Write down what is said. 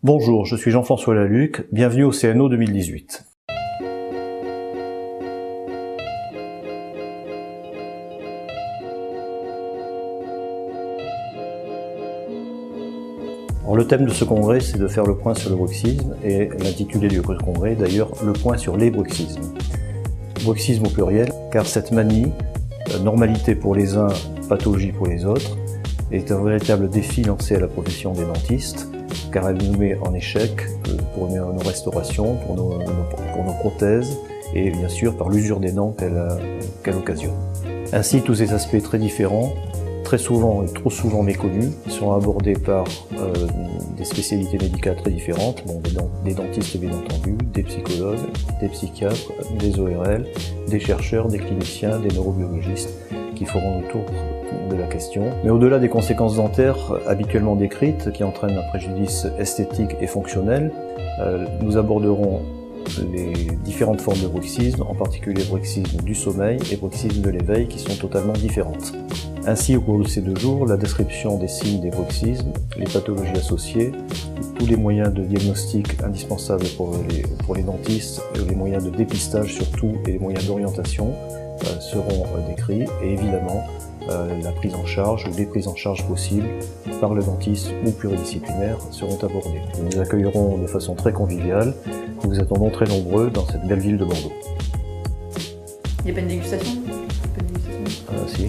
Bonjour, je suis Jean-François Laluc, bienvenue au CNO 2018. Alors, le thème de ce congrès, c'est de faire le point sur le bruxisme, et l'intitulé du congrès, d'ailleurs, le point sur les bruxismes. Bruxisme au pluriel, car cette manie, normalité pour les uns, pathologie pour les autres, est un véritable défi lancé à la profession des dentistes, car elle nous met en échec pour nos restaurations, pour nos prothèses, et bien sûr par l'usure des dents qu'elle occasionne. Ainsi, tous ces aspects très différents, très souvent et trop souvent méconnus, sont abordés par des spécialités médicales très différentes, des dentistes bien entendu, des psychologues, des psychiatres, des ORL, des chercheurs, des cliniciens, des neurobiologistes qui feront le tour de la question. Mais au-delà des conséquences dentaires habituellement décrites, qui entraînent un préjudice esthétique et fonctionnel, nous aborderons les différentes formes de bruxisme, en particulier bruxisme du sommeil et bruxisme de l'éveil, qui sont totalement différentes. Ainsi, au cours de ces 2 jours, la description des signes des bruxismes, les pathologies associées, tous les moyens de diagnostic indispensables pour les dentistes, les moyens de dépistage surtout et les moyens d'orientation seront décrits, et évidemment la prise en charge ou les prises en charge possibles par le dentiste ou pluridisciplinaire seront abordées. Nous vous accueillerons de façon très conviviale. Nous vous attendons très nombreux dans cette belle ville de Bordeaux. Il n'y a pas une dégustation? Si.